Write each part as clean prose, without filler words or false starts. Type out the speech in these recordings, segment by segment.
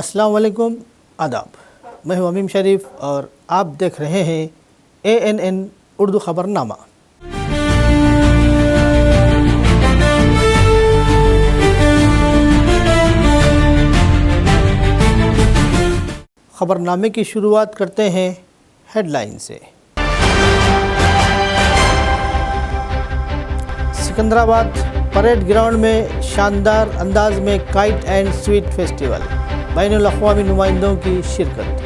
अस्सलाम वालेकुम, आदाब। मैं हूं अमीम शरीफ और आप देख रहे हैं ANN उर्दू ख़बरनामा। ख़बरनामे की शुरुआत करते हैं हेडलाइन से। सिकंदराबाद परेड ग्राउंड में शानदार अंदाज में काइट एंड स्वीट फेस्टिवल, बैनुल अक़वामी नुमाइंदों की शिरकत।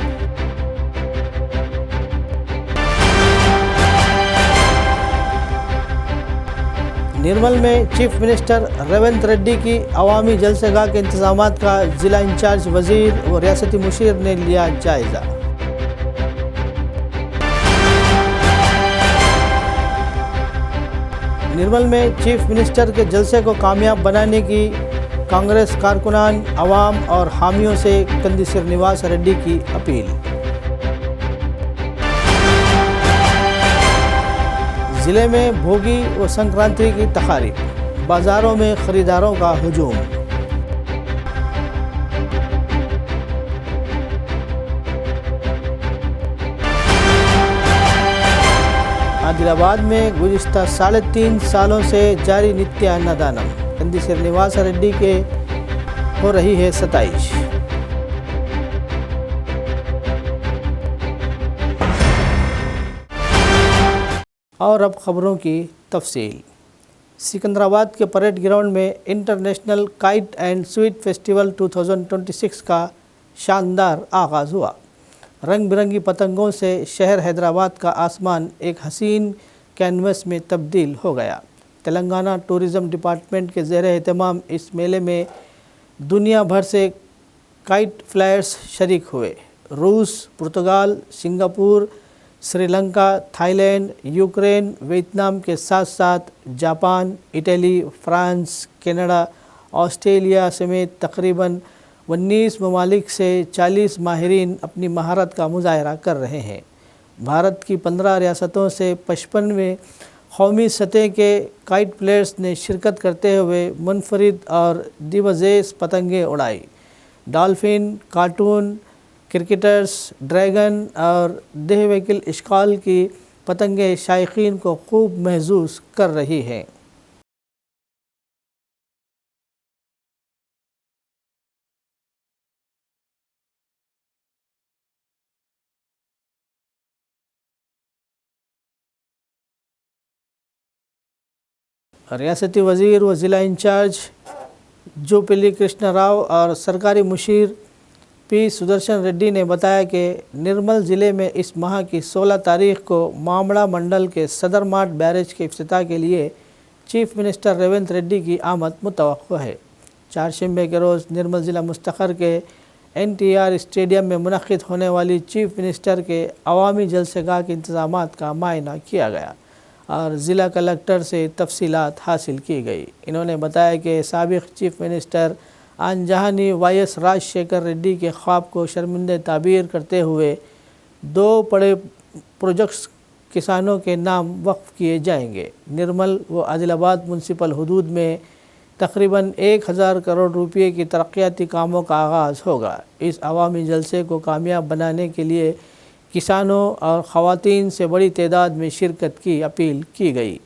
निर्मल में चीफ मिनिस्टर रेवंत रेड्डी की अवामी जलसेगाह के इंतजामात का ज़िला इंचार्ज वज़ीर व रियासती मुशीर ने लिया जायज़ा। निर्मल में चीफ मिनिस्टर के जलसे को कामयाब बनाने की कांग्रेस कारकुनान, अवाम और हामियों से कंदी श्रीनिवास रेड्डी की अपील। ज़िले में भोगी व संक्रांति की तकारीब, बाज़ारों में ख़रीदारों का हुजूम। आदिलाबाद में गुज़िश्ता 3.5 सालों से जारी नित्य अन्नदानम, कंदी श्रीनिवास रेड्डी के हो रही है सताइश। और अब ख़बरों की तफसील। सिकंदराबाद के परेड ग्राउंड में international kite and sweet festival 2026 का शानदार आगाज़ हुआ। रंग बिरंगी पतंगों से शहर हैदराबाद का आसमान एक हसीन कैनवस में तब्दील हो गया। तेलंगाना टूरिज़म डिपार्टमेंट के ज़ेर एहतमाम इस मेले में दुनिया भर से काइट फ्लायर्स शरीक हुए। रूस, पुर्तगाल, Singapore, Sri Lanka, Thailand, Ukraine, Vietnam के साथ साथ Japan, Italy, France, Canada, Australia समेत तकरीबन 19 ममालिक से 40 माहिरीन अपनी महारत का मुजाहरा कर रहे हैं। भारत की 15 रियासतों से 55वें कौमी सतह के काइट प्लेयर्स ने शिरकत करते हुए मुनफरिद और दिवजेस पतंगें उड़ाई। डॉल्फिन, कार्टून, क्रिकेटर्स, ड्रैगन और देहवेकिल इश्काल की पतंगें शायकीन को खूब महसूस कर रही हैं। रियासती वज़ीर व ज़िला इंचार्ज जोपिली कृष्ण राव और सरकारी मुशीर पी सुदर्शन रेड्डी ने बताया कि निर्मल ज़िले में इस माह की 16 तारीख को मामड़ा मंडल के सदर मार्ट बैरेज के इफ्तिताह के लिए चीफ मिनिस्टर रेवंत रेड्डी की आमद मुतवक्को है। चारशंबे के रोज़ निर्मल ज़िला मुस्तखर के NTR स्टेडियम में मुनक़्क़िद होने वाली चीफ मिनिस्टर के अवामी जलसेगाह के इंतज़ामात का मायना किया गया और ज़िला कलेक्टर से तफसीलात हासिल की गई। इन्होंने बताया कि साबिक़ चीफ मिनिस्टर आनजहानी YS राजशेखर रेड्डी के ख्वाब को शर्मिंदा ताबीर करते हुए 2 बड़े प्रोजेक्ट्स किसानों के नाम वक्फ़ किए जाएंगे। निर्मल व आदिलाबाद म्युनिसिपल हुदूद में तकरीबन 1000 करोड़ रुपये की तरक्याती कामों का आगाज़ होगा। इस अवामी जलसे को कामयाब बनाने के लिए किसानों और ख़वातीन से बड़ी तादाद में शिरकत की अपील की गई।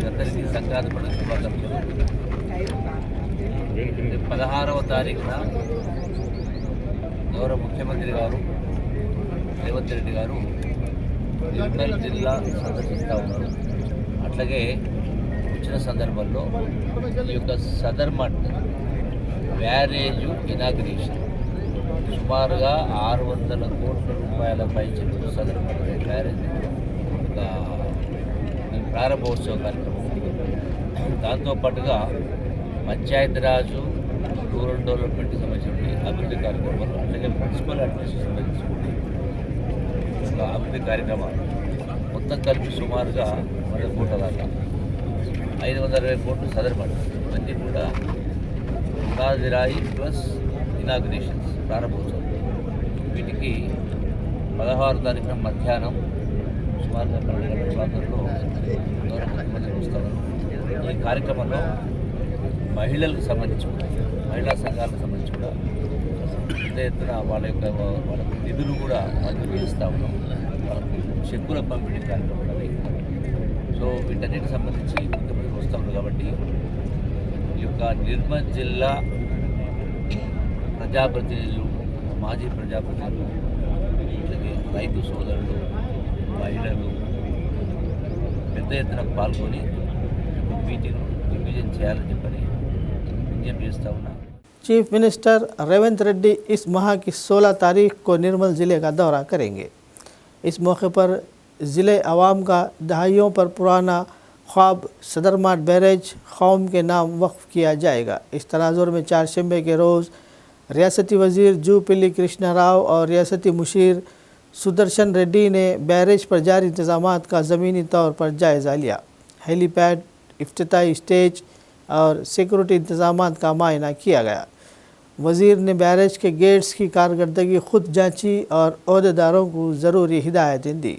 అందరికీ సంక్రాంతి పండుగ శుభాకాంక్షలు. 16వ తారీఖున గౌరవ ముఖ్యమంత్రి గారు రేవంత్ రెడ్డి గారు నిర్మల్ జిల్లా సందర్శిస్తూ ఉన్నారు. అట్లాగే వచ్చిన సందర్భంలో ఈ యొక్క సదర్ మట్ బ్యారేజ్ ఇనాగ్రేషన్ సుమారుగా 600 కోట్ల రూపాయల పైచిలకు సదర్ మట్ బ్యారేజ్ ఒక ప్రారంభోత్సవ కార్యక్రమం దాంతోపాటుగా పంచాయతీరాజు రూరల్ డెవలప్మెంట్కి సంబంధించిన అభివృద్ధి కార్యక్రమాలు, అట్లాగే మున్సిపల్ అడ్మినిస్ట్రేషన్ సంబంధించిన అభివృద్ధి కార్యక్రమాలు మొత్తం కలిపి సుమారుగా 100 కోట్ల దాకా 520 కోట్లు సదరపడ్డాయి. ఇవన్నీ కూడా పునాదిరాయి ప్లస్ ఇనాగ్రేషన్స్ ప్రారంభోత్సవం. వీటికి 16 తారీఖున మధ్యాహ్నం సుమారుగా 12 గంటల ప్రాంతంలో గౌరవ ముఖ్యమంత్రి వస్తారు. ఈ కార్యక్రమంలో మహిళలకు సంబంధించి కూడా, మహిళా సంఘాలకు సంబంధించి కూడా పెద్ద ఎత్తున వాళ్ళకు నిధులు కూడా మంజూరు చేస్తూ ఉన్నాం. వాళ్ళకు చెక్కుల పంపిణీ కార్యక్రమం అవి. సో వీటన్నిటికి సంబంధించి ముఖ్యమంత్రి వస్తూ ఉన్నారు. కాబట్టి ఈ యొక్క నిర్మల్ జిల్లా ప్రజాప్రతినిధులు, మాజీ ప్రజాప్రతినిధులు, అలాగే రైతు సోదరులు, మహిళలు పెద్ద ఎత్తున పాల్గొని మీటింగ్ దిగ్విజయం చేయాలని చెప్పని విజ్ఞప్తి చేస్తూ ఉన్నా. चीफ मिनिस्टर रेवंत रेड्डी इस माह की 16 तारीख को निर्मल ज़िले का दौरा करेंगे। इस मौके पर ज़िले अवाम का दहाइयों पर पुराना ख्वाब सदरमाट बैरेज कौम के नाम वक्फ किया जाएगा। इस तनाजुर में 4 शंबे के रोज़ रियासती वज़ीर जूपिल्ली कृष्णा राव और रियासती मुशीर सुदर्शन रेड्डी ने बैरेज पर जारी इंतज़ामात का ज़मीनी तौर पर जायज़ा लिया। हेलीपैड, इफ्तिताई स्टेज और सिक्योरिटी इंतज़ामात का मुआयना किया गया। वज़ीर ने बैरेज के गेट्स की कारकर्दगी खुद जांची और अहदेदारों को ज़रूरी हिदायतें दी।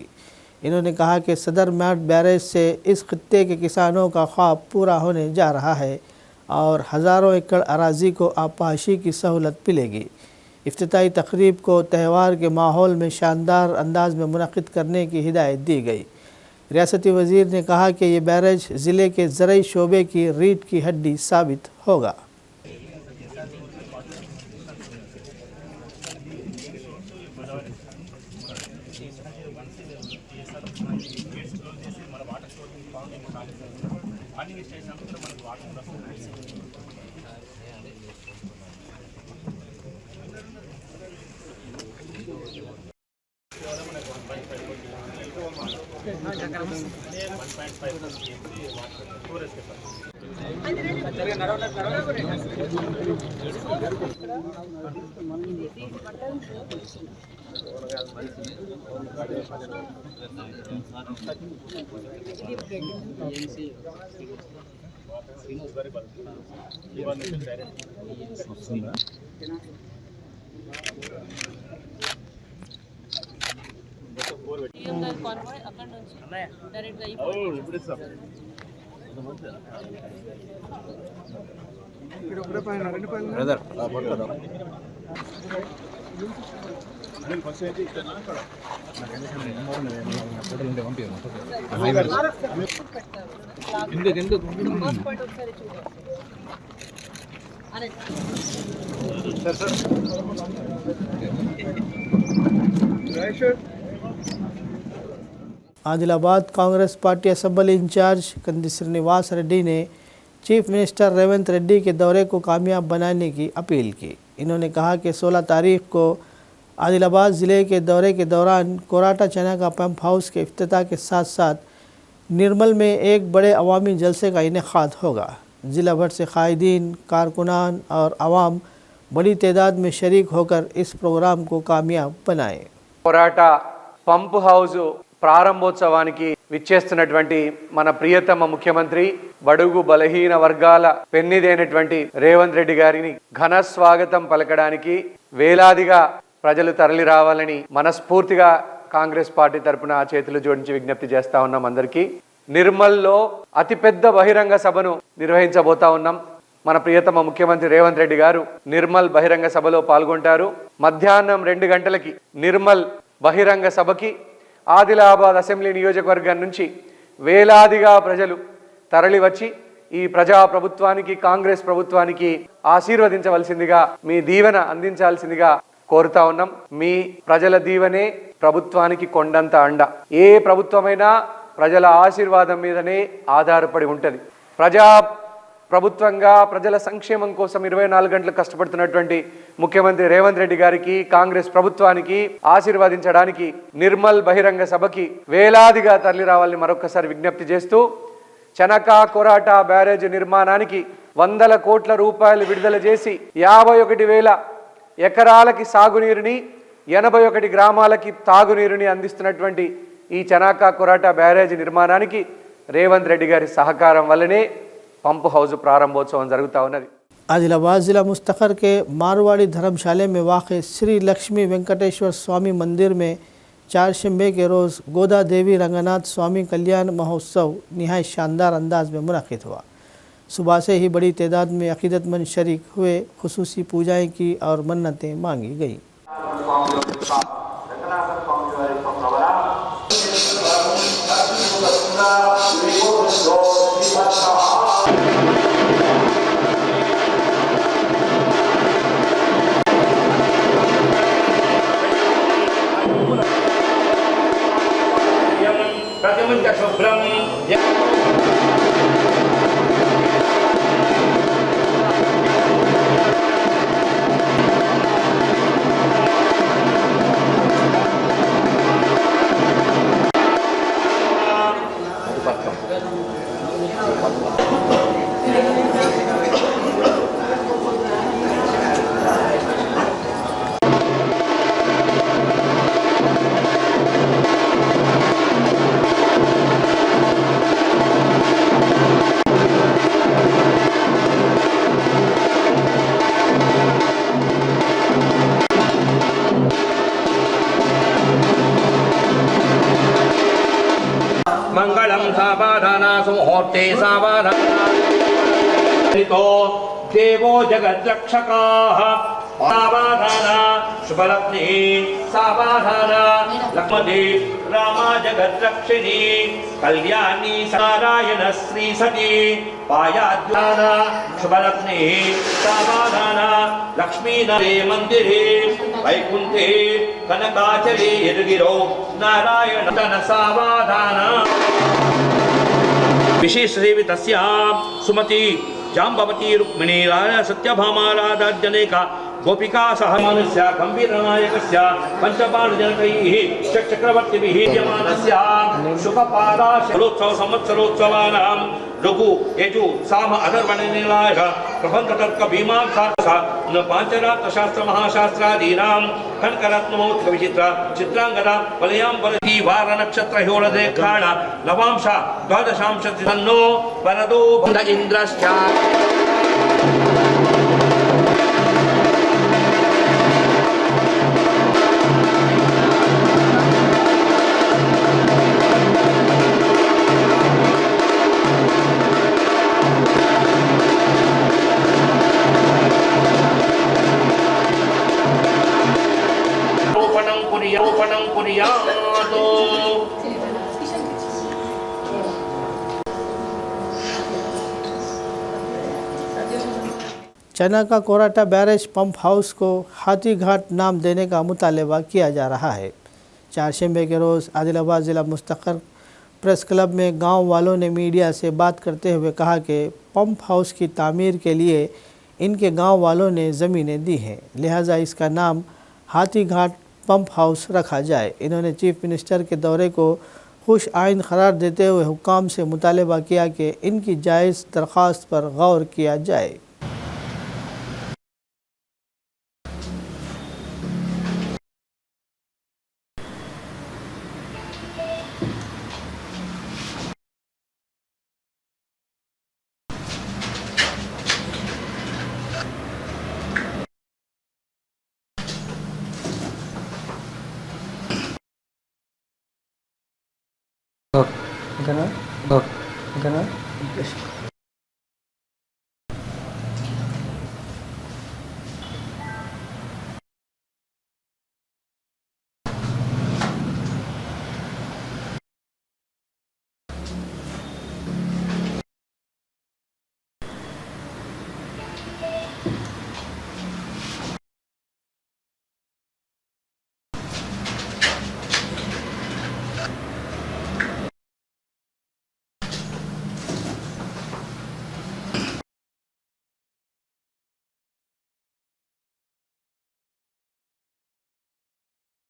इन्होंने कहा कि सदर माट बैरेज से इस खित्ते के किसानों का ख्वाब पूरा होने जा रहा है और हज़ारों एकड़ अराज़ी को आपाशी की सहूलत मिलेगी। इफ्तिताई तकरीब को त्यौहार के माहौल में शानदार अंदाज में मुनक़िद करने की हिदायत दी गई। रियासती वज़ीर ने कहा कि ये बैरेज ज़िले के ज़रई शोबे की रीढ़ की हड्डी साबित होगा। Adilabad Congress party assembly incharge Kandi Srinivas Reddy ने चीफ मिनिस्टर रेवंत रेड्डी के दौरे को कामयाब बनाने की अपील की। इन्होंने कहा कि 16 तारीख को आदिलाबाद ज़िले के दौरे के दौरान कोराटा चना का पंप हाउस के इफ्तिताह के साथ साथ निर्मल में एक बड़े अवामी जलसे का इनेकाद होगा। ज़िला भर से कायदीन, कारकुनान और आवाम बड़ी तादाद में शरीक होकर इस प्रोग्राम को कामयाब बनाएं। कोराटा पंप हाउस ప్రారంభోత్సవానికి విచ్చేస్తున్నటువంటి మన ప్రియతమ ముఖ్యమంత్రి బడుగు బలహీన వర్గాల పెన్నిదైనటువంటి రేవంత్ రెడ్డి గారిని ఘన స్వాగతం పలకడానికి వేలాదిగా ప్రజలు తరలి రావాలని మనస్ఫూర్తిగా కాంగ్రెస్ పార్టీ తరపున చేతులు జోడించి విజ్ఞప్తి చేస్తా ఉన్నాం. అందరికీ నిర్మల్లో అతిపెద్ద బహిరంగ సభను నిర్వహించబోతా ఉన్నాం. మన ప్రియతమ ముఖ్యమంత్రి రేవంత్ రెడ్డి గారు నిర్మల్ బహిరంగ సభలో పాల్గొంటారు. మధ్యాహ్నం 2 గంటలకి నిర్మల్ బహిరంగ సభకి ఆదిలాబాద్ అసెంబ్లీ నియోజకవర్గం నుంచి వేలాదిగా ప్రజలు తరలి వచ్చి ఈ ప్రజా ప్రభుత్వానికి, కాంగ్రెస్ ప్రభుత్వానికి ఆశీర్వదించవలసిందిగా, మీ దీవెన అందించాల్సిందిగా కోరుతా ఉన్నాం. మీ ప్రజల దీవెనే ప్రభుత్వానికి కొండంత అండ. ఏ ప్రభుత్వమైనా ప్రజల ఆశీర్వాదం మీదనే ఆధారపడి ఉంటుంది. ప్రజా ప్రభుత్వంగా ప్రజల సంక్షేమం కోసం 24 గంటలు కష్టపడుతున్నటువంటి ముఖ్యమంత్రి రేవంత్ రెడ్డి గారికి, కాంగ్రెస్ ప్రభుత్వానికి ఆశీర్వదించడానికి నిర్మల్ బహిరంగ సభకి వేలాదిగా తరలి రావాలని మరొకసారి విజ్ఞప్తి చేస్తూ చనకా కొరాట బ్యారేజ్ నిర్మాణానికి వందల కోట్ల రూపాయలు విడుదల చేసి 51,000 ఎకరాలకి సాగునీరుని 81 గ్రామాలకి తాగునీరుని అందిస్తున్నటువంటి ఈ చనాకా కొరాట బ్యారేజ్ నిర్మాణానికి రేవంత్ రెడ్డి గారి సహకారం వల్లనే పంప్ హౌస్ ప్రారంభోత్సవం జరుగుతూ ఉన్నది. आदिलाबाद ज़िला मुस्तखर के मारवाड़ी धर्मशाला में वाक़ श्री लक्ष्मी वेंकटेश्वर स्वामी मंदिर में चारशंबे के रोज़ गोदा देवी रंगनाथ स्वामी कल्याण महोत्सव निहायत शानदार अंदाज में मुनक़िद हुआ। सुबह से ही बड़ी तादाद में अक़ीदतमंद शरीक हुए, खुसूसी पूजाएँ की और मन्नतें मांगी गई। मंगलम सावधाना सुमुहूर्ते सावधाना देवो जगद्रक्षकाः सावधाना शुभलग्ने सावधाना लक्ष्मणे रामा जगद्रक्षिणी कल्याणी नारायण श्री सती पायाद्वाना शुभलग्ने सावधाना लक्ष्मी नरे मंदिरे वैकुंठे कनकाचले यदगिरो नारायण तन सावधाना विशेष सेवितस्या सुमति जाम्बवती रुक्मिणी राजा सत्यभामा राधाजनेका गोपिका सहमानस्य गंभीरनायकस्य पंचबाणजनकैः चक्रवर्तिभिः यमानस्य शुभपादाशलोत्सव संवत्सरोत्सवानां लघु यजु साम अधर्वणनिलायः प्रबन्धतर्क भीमार्थार्थ पाञ्चरात्रशास्त्र महाशास्त्रादीनां कनकरत्नमौक्तिक विचित्र चित्रांगदा वलयांबरती वारनक्षत्र ह्योळदेखाण नवांश द्वादशांश तन्नो वरदो बन्ध इन्द्रश्च चनाका कोराटा बैरेज पंप हाउस को हाथी घाट नाम देने का मुतालबा किया जा रहा है। चारशंबे के रोज़ आदिलाबाद ज़िला मुस्तखर प्रेस क्लब में गांव वालों ने मीडिया से बात करते हुए कहा कि पंप हाउस की तामीर के लिए इनके गांव वालों ने ज़मीनें दी हैं, लिहाजा इसका नाम हाथी घाट पंप हाउस रखा जाए। इन्होंने चीफ मिनिस्टर के दौरे को खुश आइन करार देते हुए हुक्काम से मुतालबा किया कि इनकी जायज़ दरख्वास्त पर गौर किया जाए।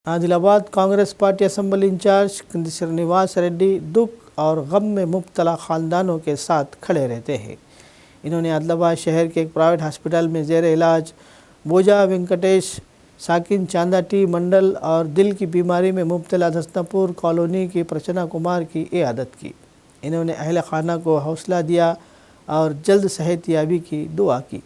Adilabad Congress party assembly incharge Srinivas Reddy दुख और गम में मुब्तला ख़ानदानों के साथ खड़े रहते हैं। इन्होंने आदिलाबाद शहर के एक प्राइवेट हॉस्पिटल में ज़ेर इलाज बोजा वेंकटेश साकिन चांदा टी मंडल और दिल की बीमारी में मुब्तला दस्तपुर कॉलोनी की प्रचना कुमार की इयादत की। इन्होंने अहल खाना को हौसला दिया और जल्द सेहतयाबी की दुआ की।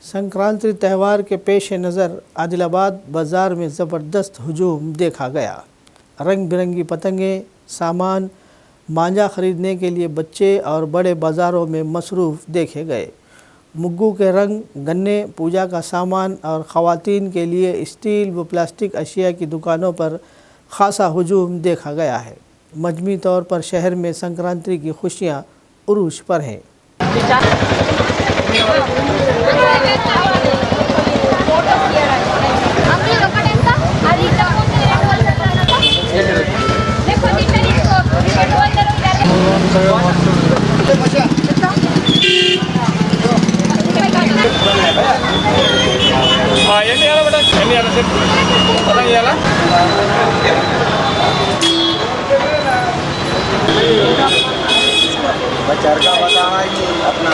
संक्रांति त्यौहार के पेश नज़र आदिलाबाद बाज़ार में ज़बरदस्त हुजूम देखा गया। रंग बिरंगी पतंगें, सामान, मांझा ख़रीदने के लिए बच्चे और बड़े बाज़ारों में मसरूफ़ देखे गए। मुग्गू के रंग, गन्ने, पूजा का सामान और ख़वातीन के लिए स्टील व प्लास्टिक अशिया की दुकानों पर ख़ासा हुजूम देखा गया है। मजमूई तौर पर शहर में संक्रांति की खुशियाँ उरूज पर हैं। चरखा बताना ही अपना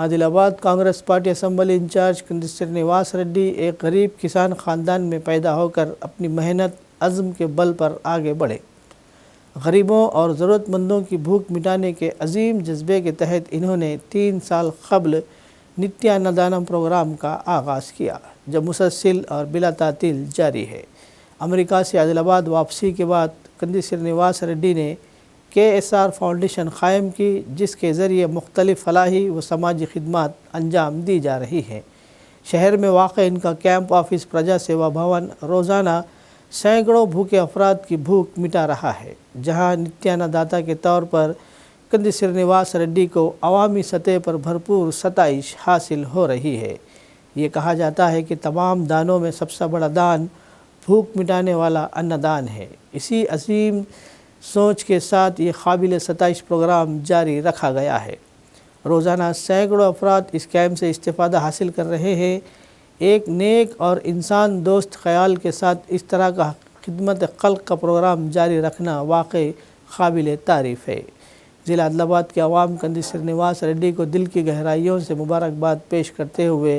Adilabad Congress party assembly incharge Kandi Srinivas Reddy एक गरीब किसान ख़ानदान में पैदा होकर अपनी मेहनत अज़्म के बल पर आगे बढ़े। गरीबों और ज़रूरतमंदों की भूख मिटाने के अजीम जज्बे के तहत इन्होंने 3 साल क़ब्ल नित्यान्नदानम प्रोग्राम का आगाज़ किया, जो मुसलसल और बिला तातील जारी है। अमेरिका से आदिलाबाद वापसी के बाद कंदी श्रीनिवास रेड्डी ने KSR फाउंडेशन क़ायम की, जिसके ज़रिए मुख्तलिफ़ फलाही व समाजी खिदमात अंजाम दी जा रही हैं। शहर में वाक़ इनका कैंप ऑफिस प्रजा सेवा भवन रोज़ाना सैकड़ों भूखे अफराद की भूख मिटा रहा है, जहां नित्यान्नदाता के तौर पर कंदी श्रीनिवास रेड्डी को अवामी सतह पर भरपूर सताइश हासिल हो रही है। ये कहा जाता है कि तमाम दानों में सबसे बड़ा दान भूख मिटाने वाला अन्नदान है। इसी अजीम सोच के साथ ये काबिल सताइश प्रोग्राम जारी रखा गया है। रोज़ाना सैकड़ों अफराद इस कैम्प से इस्तिफ़ादा हासिल कर रहे हैं। एक नेक और इंसान दोस्त ख्याल के साथ इस तरह का खिदमत खल्क़ का प्रोग्राम जारी रखना वाकई काबिल तारीफ़ है। ज़िला आदिलाबाद के अवाम कंदी श्रीनिवास रेड्डी को दिल की गहराइयों से मुबारकबाद पेश करते हुए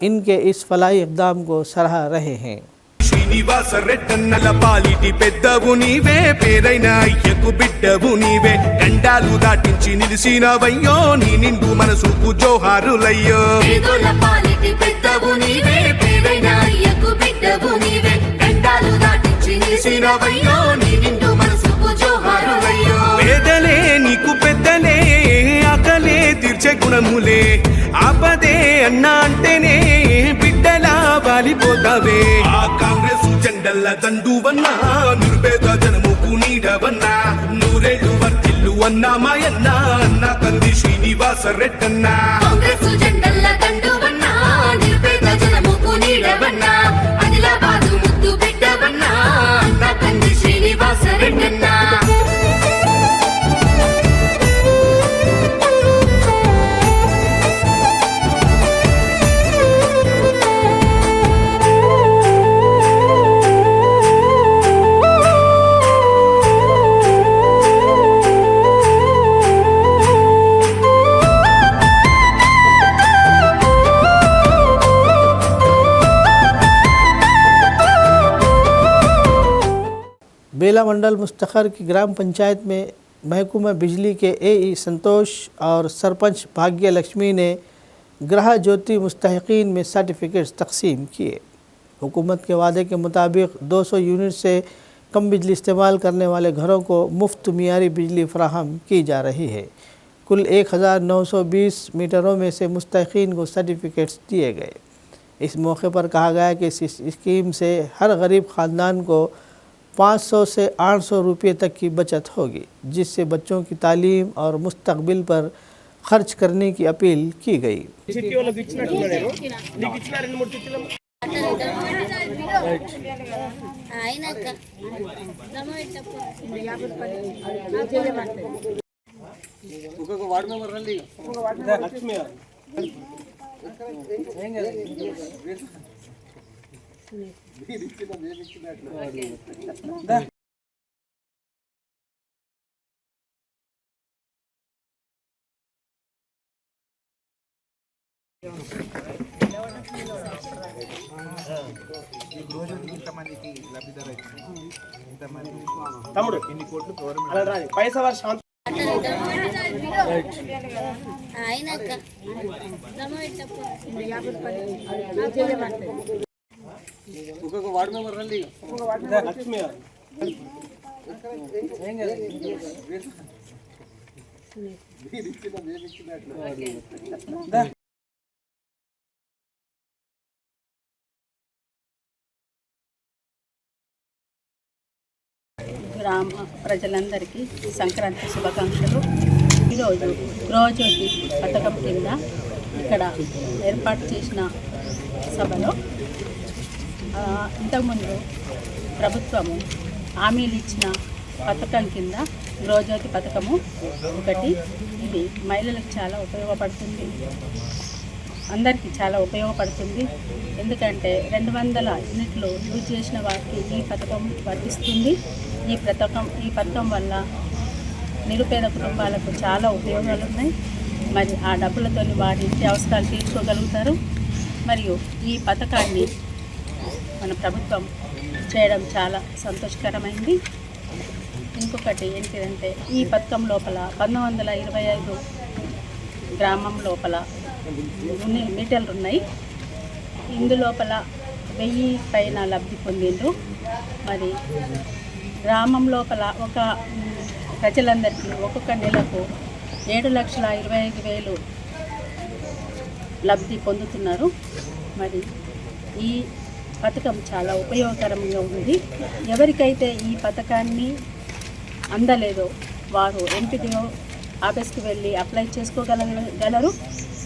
इनके इस फलाही इक़दाम को सराह रहे हैं। శ్రీనివాస రెడ్డన్నల పాలిటి పెద్దవు నీవే, పేరైన అయ్యకు బిడ్డవు నీవే, గండాలు దాటించి నిలిసినవయ్యో, నీ నిండు మనసుకు జోహారులయ్యో. పేదోళ్ళ పాలిటి పెద్దవు నీవే, పేరైన అయ్యకు బిడ్డవు నీవే, గండాలు దాటించి నిలిసినవయ్యో, నీ నిండు మనసుకు జోహారులయ్యో. పేదలే నీకు పెద్దలే, ఆకలే తీర్చే గుణములే, ఆపదే అన్నా అంటేనే బిడ్డలా వాలిపోతావే. ఆ కాంగ్రెస్ జెండల్ల దండువన్నా, నిర్భేద జనముకు నీడవన్నా, నూరేళ్లు వర్తిల్లు అన్నా మాయన్న, అన్న కంది శ్రీనివాస రెడ్డన్నా. కాంగ్రెస్ జెండల్ల దండువన్నా, నిర్భేద జనముకు నీడవన్నా, ఆదిలాబాదు ముద్దు బిడ్డవన్నా, అన్న కంది శ్రీనివాస రెడ్డన్నా. बेला मंडल मुस्तखर की ग्राम पंचायत में महकूमा बिजली के AE संतोष और सरपंच भाग्य लक्ष्मी ने ग्रह ज्योति मुस्तहिकीन में सर्टिफिकेट्स तकसीम किए। हुकूमत के वादे के मुताबिक 200 यूनिट से कम बिजली इस्तेमाल करने वाले घरों को मुफ्त मियारी बिजली फराहम की जा रही है। कुल 1920 मीटरों में से मुस्तहिकीन को सर्टिफिकेट्स दिए गए। इस मौके पर कहा गया कि इस स्कीम से हर गरीब ख़ानदान को 500 से 800 रुपये तक की बचत होगी, जिससे बच्चों की तालीम और मुस्तकबिल पर खर्च करने की अपील की गई। తమ్ముడు ఎన్ని కోట్లు గవర్నమెంట్ అలా పైసా వారి శాంతి ఒక్కొక్క వార్డు మెంబర్ రండి లక్ష్మి గ్రామ ప్రజలందరికీ సంక్రాంతి శుభాకాంక్షలు. ఈరోజు గృహజ్యోతి పథకం కింద ఇక్కడ ఏర్పాటు చేసిన సభలో ఇంతకుముందు ప్రభుత్వము హామీలు ఇచ్చిన పథకం కింద గృహజ్యోతి పథకము ఒకటి. ఇది మహిళలకు చాలా ఉపయోగపడుతుంది, అందరికీ చాలా ఉపయోగపడుతుంది. ఎందుకంటే 200 యూనిట్లు యూజ్ చేసిన వారికి ఈ పథకం వర్తిస్తుంది. ఈ పథకం వల్ల నిరుపేద కుటుంబాలకు చాలా ఉపయోగాలు ఉన్నాయి. మరి ఆ డబ్బులతో వారి ఇంటి అవసరాలు తీర్చుకోగలుగుతారు. మరియు ఈ పథకాన్ని మన ప్రభుత్వం చేయడం చాలా సంతోషకరమైంది. ఇంకొకటి ఏంటిదంటే ఈ పథకం లోపల 1925 గ్రామం లోపల మీటర్లు ఉన్నాయి. ఇందులోపల 1000 పైన లబ్ధి పొందిండ్రు. మరి గ్రామం లోపల ఒక ప్రజలందరికీ ఒక్కొక్క నెలకు 7,25,000 లబ్ధి పొందుతున్నారు. మరి ఈ పథకం చాలా ఉపయోగకరంగా ఉంది. ఎవరికైతే ఈ పథకాన్ని అందలేదో వారు ఎంపీడీఓ ఆఫీస్కి వెళ్ళి అప్లై చేసుకోగలరు.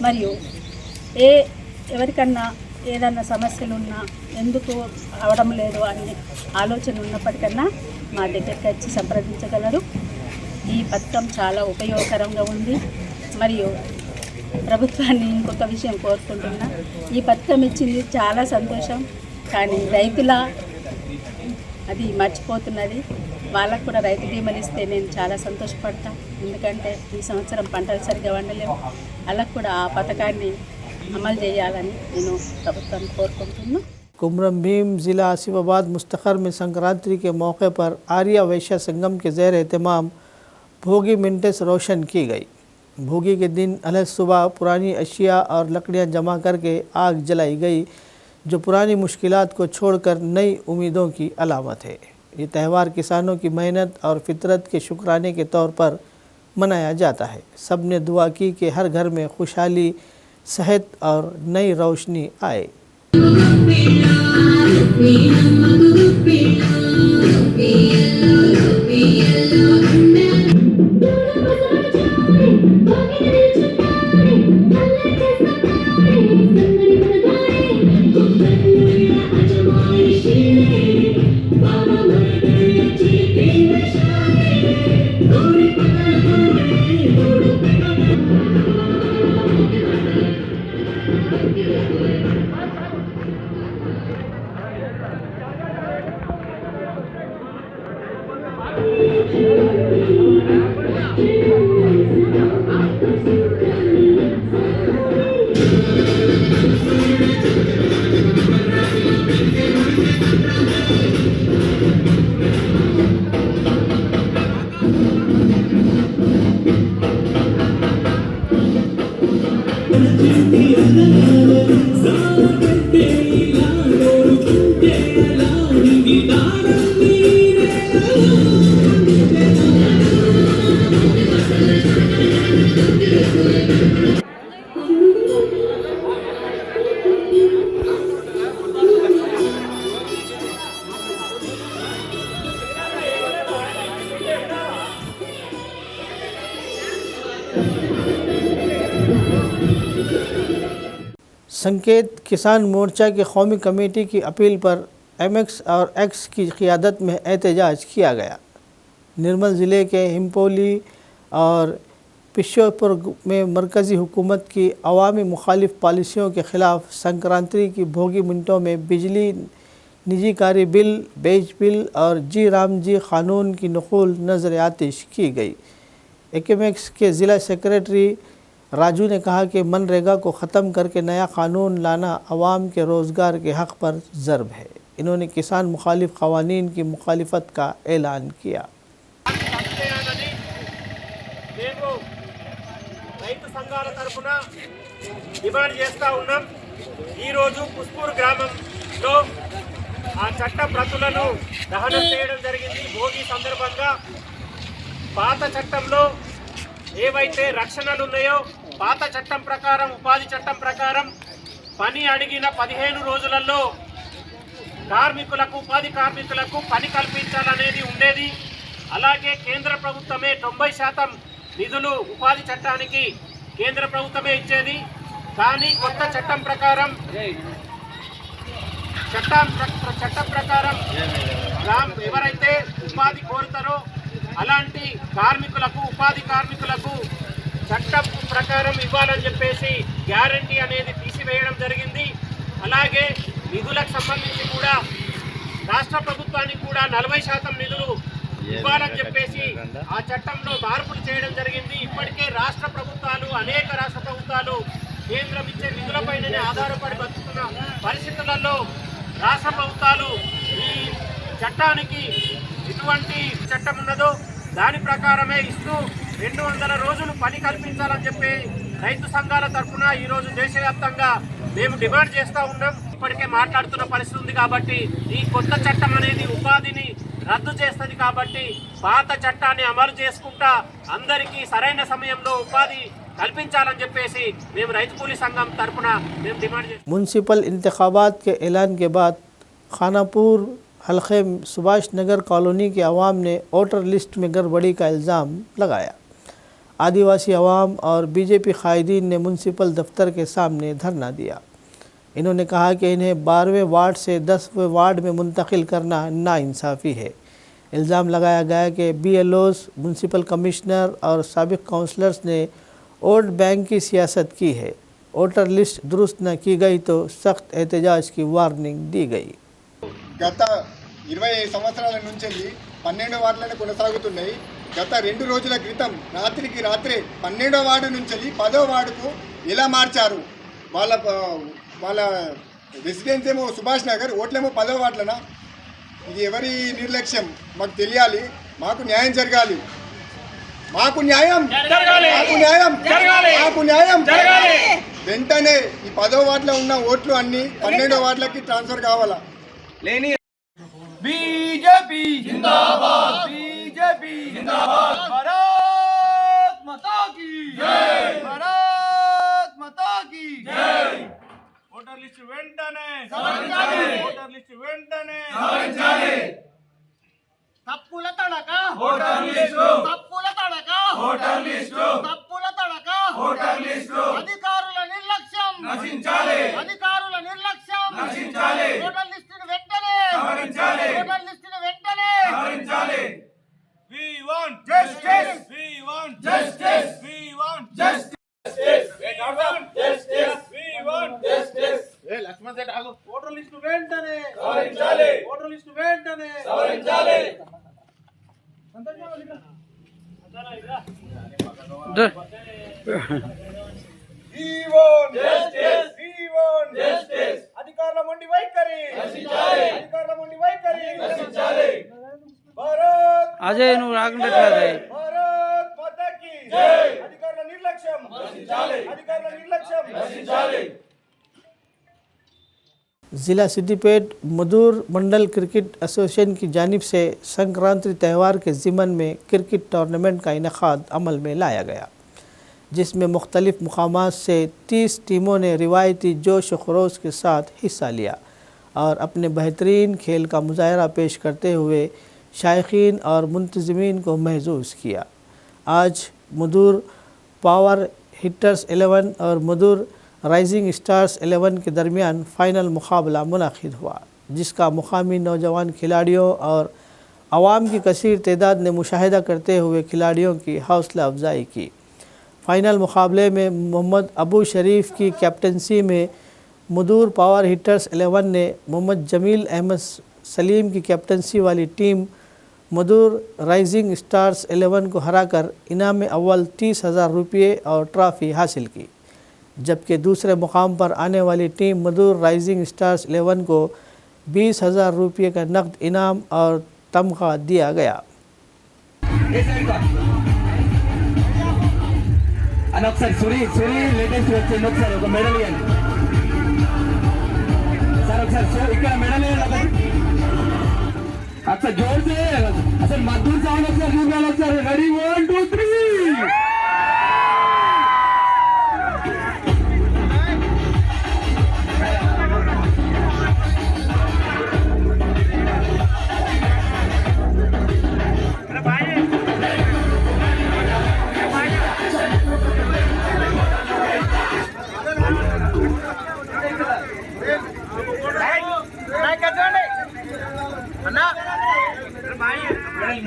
మరియు ఎవరికన్నా ఏదన్నా సమస్యలు ఉన్నా ఎందుకు అవడం లేదు అనే ఆలోచన ఉన్నప్పటికన్నా మా దగ్గరికి వచ్చి సంప్రదించగలరు. ఈ పథకం చాలా ఉపయోగకరంగా ఉంది. మరియు ప్రభుత్వాన్ని ఇంకొక విషయం కోరుకుంటున్నా, ఈ పథకం ఇచ్చింది చాలా సంతోషం, కానీ రైతుల అది మర్చిపోతున్నది. వాళ్ళకు కూడా రైతు బీమాలు ఇస్తే నేను చాలా సంతోషపడతా. ఎందుకంటే ఈ సంవత్సరం పంటలు సరిగ్గా వండలేము. వాళ్ళకు కూడా ఆ పథకాన్ని అమలు చేయాలని నేను ప్రభుత్వాన్ని కోరుకుంటున్నాను. कुमरम भीम ज़िला आसिफाबाद मुस्तखर में संक्रांति के मौके पर आर्या वैश्य संगम के ज़ेर एहतमाम भोगी मिंटेस रोशन की गई। भोगी के दिन अलग सुबह पुरानी अशिया और लकड़ियां जमा करके आग जलाई गई, जो पुरानी मुश्किलात को छोड़कर नई उम्मीदों की अलामत है। ये त्यौहार किसानों की मेहनत और फितरत के शुक्राने के तौर पर मनाया जाता है। सब ने दुआ की कि हर घर में खुशहाली, सेहत और नई रोशनी आए। संकेत किसान मोर्चा की कौमी कमेटी की अपील पर एमएक्स और एक्स की क़ियादत में एहतजाज किया गया। निर्मल ज़िले के हिम्पोली और पिशोपुर में मरकज़ी हुकूमत की अवामी मुखालिफ पॉलिसियों के ख़िलाफ़ संक्रांति की भोगी मिनटों में बिजली निजीकारी बिल, बेज बिल और जी राम जी क़ानून की नक़ुल नज़र आतिश की गई। एकेमेक्स के ज़िला सेक्रेटरी राजू ने कहा कि मनरेगा को ख़त्म करके नया क़ानून लाना अवाम के रोज़गार के हक़ पर ज़र्ब है। इन्होंने किसान मुखालिफ क़वानीन की मुखालिफत का ऐलान किया। రైతు సంఘాల తరపున డిమాండ్ చేస్తూ ఉన్నాం. ఈరోజు పుష్పూర్ గ్రామంలో ఆ చట్ట ప్రతులను దహనం చేయడం జరిగింది. భోగి సందర్భంగా పాత చట్టంలో ఏవైతే రక్షణలు ఉన్నాయో పాత చట్టం ప్రకారం, ఉపాధి చట్టం ప్రకారం పని అడిగిన 15 రోజులలో కార్మికులకు, ఉపాధి కార్మికులకు పని కల్పించాలనేది ఉండేది. అలాగే కేంద్ర ప్రభుత్వమే 90% నిధులు ఉపాధి చట్టానికి కేంద్ర ప్రభుత్వమే ఇచ్చేది. కానీ కొత్త చట్టం ప్రకారం ఎవరైతే ఉపాధి కోరుతారో అలాంటి కార్మికులకు, ఉపాధి కార్మికులకు చట్టం ప్రకారం ఇవ్వాలని చెప్పేసి గ్యారంటీ అనేది తీసివేయడం జరిగింది. అలాగే నిధులకు సంబంధించి కూడా రాష్ట్ర ప్రభుత్వానికి కూడా 40% నిధులు ఇవ్వాలని చెప్పేసి ఆ చట్టంలో మార్పులు చేయడం జరిగింది. ఇప్పటికే రాష్ట్ర ప్రభుత్వాలు, అనేక రాష్ట్ర ప్రభుత్వాలు కేంద్రం ఇచ్చే నిధులపైనే ఆధారపడి బతుకుతున్న పరిస్థితులలో రాష్ట్ర ప్రభుత్వాలు ఈ చట్టానికి ఎటువంటి చట్టం ఉన్నదో దాని ప్రకారమే ఇస్తూ 200 రోజులు పని కల్పించాలని చెప్పి రైతు సంఘాల తరఫున ఈరోజు దేశవ్యాప్తంగా మేము డిమాండ్ చేస్తూ ఉన్నాం. ఇప్పటికే మాట్లాడుతున్న పరిస్థితి ఉంది కాబట్టి ఈ కొత్త చట్టం అనేది ఉపాధిని రద్దు చేస్తుంది కాబట్టి పాత చట్టాన్ని అమలు చేసుకుంటా అందరికీ సరైన సమయంలో ఉపాధి కల్పించాలని చెప్పేసి మేము రైతు కూలీ సంఘం తరఫున మేము డిమాండ్ చేస్తాం. म्यूनसिपल इंतखाबात के ऐलान के बाद खानापुर हल्के सुभाष नगर कॉलोनी के अवाम ने वोटर लिस्ट में गड़बड़ी का इल्ज़ाम लगाया। आदिवासी अवाम और बीजेपी कायदीन ने म्यूनसिपल दफ्तर के सामने धरना दिया। इन्होंने कहा कि इन्हें 12वें वार्ड से 10वें वार्ड में मुंतकिल करना नाइंसाफ़ी है। इल्ज़ाम लगाया गया कि BLOs, म्यूनसिपल कमिश्नर और साबिक काउंसलर्स ने वोट बैंक की सियासत की है। वोटर लिस्ट दुरुस्त न की गई तो सख्त एहतजाज की वार्निंग दी गई। గత 20 సంవత్సరాల నుంచి 12 వార్డులను కొనసాగుతున్నాయి. గత 2 రోజుల క్రితం రాత్రికి రాత్రే 12వ వార్డు నుంచి 10వ వార్డుకు ఎలా మార్చారు? వాళ్ళ రెసిడెన్స్ ఏమో సుభాష్ నగర్, ఓట్లేమో 10వ వార్డులనా? ఇది ఎవరి నిర్లక్ష్యం? మాకు తెలియాలి. మాకు న్యాయం జరగాలి. మాకు న్యాయం జరగాలి. వెంటనే ఈ 10వ వార్డులో ఉన్న ఓట్లు అన్ని 12వ వార్డులకి ట్రాన్స్ఫర్ కావాలా? बीजेपी जिंदाबाद, बीजेपी जिंदाबाद, भारत माता की जय, भारत माता की जय। वोटर लिस्ट వెంటనే సవరించాలి, वोटर लिस्ट వెంటనే సవరించాలి. తప్పుల తడక वोटर लिस्ट, తప్పుల తడక वोटर लिस्ट, తప్పుల తడక वोटर लिस्ट. అధికారుల నిర్లక్ష్యం నశించాలి, అధికారుల నిర్లక్ష్యం నశించాలి. वोटर लिस्ट వెంటనే సవరించాలి, वोटर लिस्ट వెంటనే సవరించాలి. We want justice, we want justice, we want justice, we want justice, we want justice. ఏ లక్ష్మణ్ సెట్ ఆగు. वोटर लिस्ट వెంటనే సవరించాలి, वोटर लिस्ट వెంటనే సవరించాలి. We want justice, we want justice. అధికారుల మొండి వైఖరి నశించాలి, అధికారుల మొండి వైఖరి నశించాలి. భారత్ అజయ్ నువ్వు రాకుండా భారత్ మాతా కీ జై. అధికారుల నిర్లక్ష్యం నశించాలి, అధికారుల నిర్లక్ష్యం నశించాలి. ज़िला सिद्दीपेट मधुर मंडल क्रिकेट एसोसिएशन की जानिब से संक्रांति त्यौहार के ज़िमन में क्रिकेट टूर्नामेंट का इनेकाद अमल में लाया गया, जिसमें मुख्तलिफ़ मुकामात से 30 टीमों ने रिवायती जोश व खरोश के साथ हिस्सा लिया और अपने बेहतरीन खेल का मुजाहरा पेश करते हुए शायकीन और मुंतज़मीन को महसूस किया। आज मधुर पावर हिटर्स 11 और मधुर राइजिंग स्टार्स 11 के दरमियान फ़ाइनल मुकाबला मुनाकिद हुआ, जिसका मुकामी नौजवान खिलाड़ियों और आवाम की कसीर तादाद ने मुशाहिदा करते हुए खिलाड़ियों की हौसला अफजाई की। फ़ाइनल मुकाबले में मोहम्मद अबू शरीफ की कैप्टनसी में मधुर पावर हिटर्स 11 ने मोहम्मद जमील अहमद सलीम की कैप्टनसी वाली टीम मधुर राइजिंग स्टार्स 11 को हराकर इनाम अव्वल 30,000 रुपये और ट्रॉफ़ी हासिल की, जबकि दूसरे मुकाम पर आने वाली टीम मधुर राइजिंग स्टार्स 11 को 20,000 रुपये का नकद इनाम और तमगा दिया गया। ఒకసారి సురీ లేటెస్ట్ వచ్చింది, ఒకసారి ఒక మెడల్ ఇవ్వండి సార్. ఒకసారి ఇక్కడ మెడల్ ఇవ్వండి, ఒకసారి జోర్ చేయాలి. అసలు మద్దూరు సౌండ్ ఒకసారి చూడాలి. ఒకసారి రెడీ 1 2 3.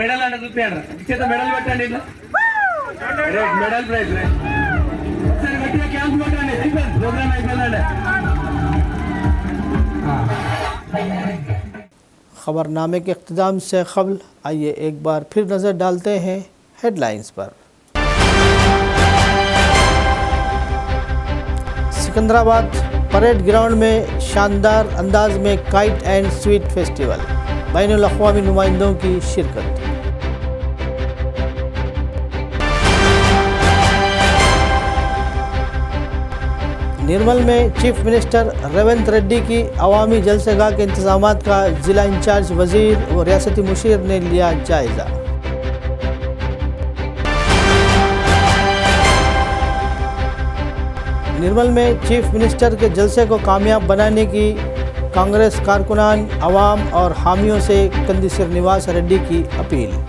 మెడల్ అంటే చూపించండి, చేత మెడల్ పెట్టండి. మెడల్ ప్రైజ్ ఒకసారి గట్టిగా క్యాంప్ కొట్టండి. ప్రోగ్రామ్ అయిపోయిందండి. खबरनामे के इख्तिताम से क़ब्ल आइए एक बार फिर नज़र डालते हैं हेडलाइंस पर। सिकंदराबाद परेड ग्राउंड में शानदार अंदाज में काइट एंड स्वीट फेस्टिवल, बैनुल अक़वामी नुमाइंदों की शिरकत। निर्मल में चीफ मिनिस्टर रेवंत रेड्डी की अवामी जलसेगाह के इंतजामात का ज़िला इंचार्ज वज़ीर व रियासती मुशीर ने लिया जायज़ा। निर्मल में चीफ मिनिस्टर के जलसे को कामयाब बनाने की कांग्रेस कारकुनान, अवाम और हामियों से कंदी श्रीनिवास रेड्डी की अपील।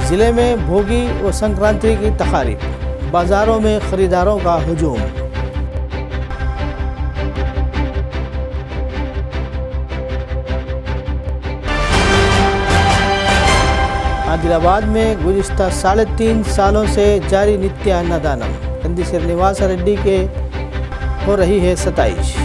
ज़िले में भोगी व संक्रांति की तकारीब, बाज़ारों में ख़रीदारों का हुजूम। आदिलाबाद में गुज़िश्ता 3.5 सालों से जारी नित्य अन्नदानम, कंदी श्रीनिवास रेड्डी के हो रही है सताइश।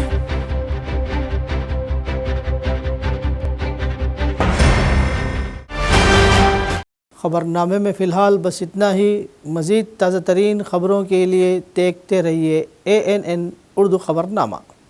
खबरनामे में फ़िलहाल बस इतना ही। मज़ीद ताज़ा तरीन ख़बरों के लिए देखते रहिए ANN उर्दू खबरनामा।